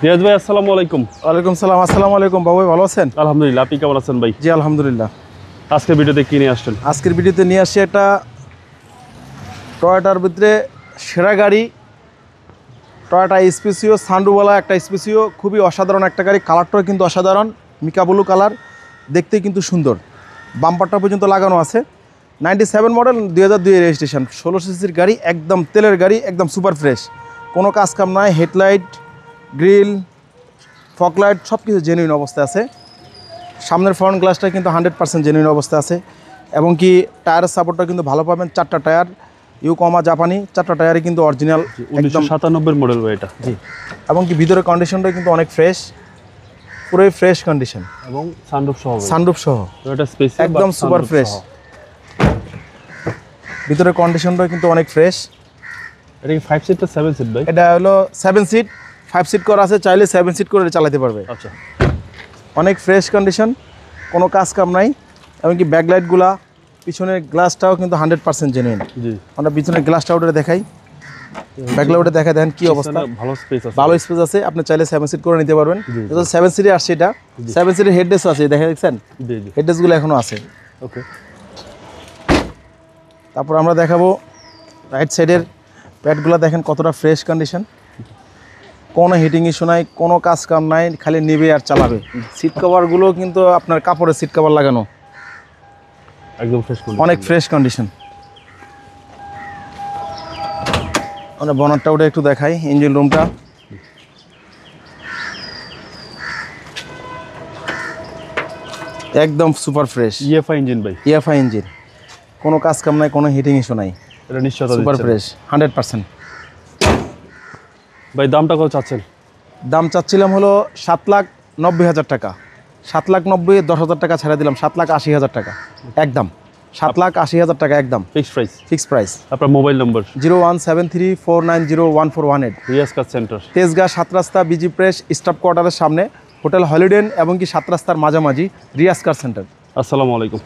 রিয়াজ ভাই আসসালামু আলাইকুম। ওয়ালাইকুম সালাম। আসসালামু আলাইকুম বাবু, ভালো আছেন? আলহামদুলিল্লাহ, আপনি কেমন আছেন ভাই? জি আলহামদুলিল্লাহ। আজকে ভিডিওতে কি নিয়ে আসছেন? আজকের ভিডিওতে নিয়ে আসছি একটা টয়োটার ভিতরে সেরা গাড়ি, টয়োটা স্পেসিও সানরুফওয়ালা একটা স্পেসিও, খুবই অসাধারণ একটা গাড়ি। কালারটাও কিন্তু অসাধারণ, মিকা ব্লু কালার, দেখতে কিন্তু সুন্দর। বাম্পারটা পর্যন্ত লাগানো আছে। 97 মডেল, 2002 রেজিস্ট্রেশন, 16 সিসির গাড়ি, একদম তেলের গাড়ি, একদম সুপার ফ্রেশ, কোনো কাজ কাম নাই। হেডলাইট, গ্রিল, ফকলাইট সব কিছু জেনুইন অবস্থায় আছে। সামনের ফ্রন্ট গ্লাসটা কিন্তু 100% জেনুইন অবস্থায় আছে, এবং কি টায়ারের সাপোর্টটা কিন্তু ভালো পাবেন। 4টা টায়ার ইউকোমা জাপানি, 4টা টায়ারই কিন্তু অরিজিনাল, একদম 1997 মডেল ভাই এটা। জি, এবং কি ভিতরের কন্ডিশনটা কিন্তু অনেক ফ্রেশ, পুরোই ফ্রেশ কন্ডিশন, এবং সানরুফ সহ। সানরুফ সহ এটা স্পেশাল, একদম সুপার ফ্রেশ। ভিতরের কন্ডিশনটা কিন্তু অনেক ফ্রেশ। এটা কি 5 সিট না 7 সিট ভাই? এটা হলো 7 সিট, 5 সিট করা আছে, চাইলে 7 সিট করে চালাতে পারবে। আচ্ছা, অনেক ফ্রেশ কন্ডিশন, কোনো কাজ কাম নাই। এমনকি ব্যাকলাইটগুলা, পিছনের গ্লাসটাও কিন্তু 100% জেনুইন। জি, আমরা পিছনের গ্লাসটা উঠে দেখাই, ব্যাকলাইটে দেখা দেন কি অবস্থা। ভালো স্পেস আছে, ভালো স্পেস আছে, আপনি চাইলে 7 সিট করে নিতে পারবেন। জি। এটা 7 সিটে আসছে, এটা 7 সিটের হেডরেস্ট আছে, দেখা দেখছেন জি জি। হেডরেস্টগুলো এখনও আছে। ওকে, তারপর আমরা দেখাবো রাইট সাইডের প্যাডগুলো, দেখেন কতটা ফ্রেশ কন্ডিশন, কোনো হিটিং ইস্যু নাই, কোনো কাজ কাম নাই, খালি নেবে আর চালাবে। সিট কভারগুলো কিন্তু আপনার কাপড়ের সিট কভার লাগানো, একদম ফ্রেশ অনেক ফ্রেশ কন্ডিশন। আমরা বনারটা ওটা একটু দেখাই, ইঞ্জিন রুমটা একদম সুপার ফ্রেশ। ইএফআই ইঞ্জিন ভাই, ইএফআই ইঞ্জিন, কোনো কাজ কাম নাই, কোনো হিটিং ইস্যু নাই, এটা নিশ্চয়তা সুপার দিচ্ছেন ফ্রেশ 100%। ভাই। দামটা কত চাচ্ছেন? দাম চাচ্ছিলাম হলো 7,90,000 টাকা। 7,90,000, 10,000 টাকা ছেড়ে দিলাম, 7,80,000 টাকা একদম। 7,80,000 টাকা একদম ফিক্সড প্রাইস। Fix price. আপনার mobile number? 01734901418। Riyaz car centre, Tejgaon 7 রাস্তা, বিজি প্রেস স্টাফ কোয়ার্টারের সামনে, হোটেল হলিডে, এবং কি 7 রাস্তার মাঝামাঝি, রিয়াজ কার সেন্টার। আসসালামু আলাইকুম।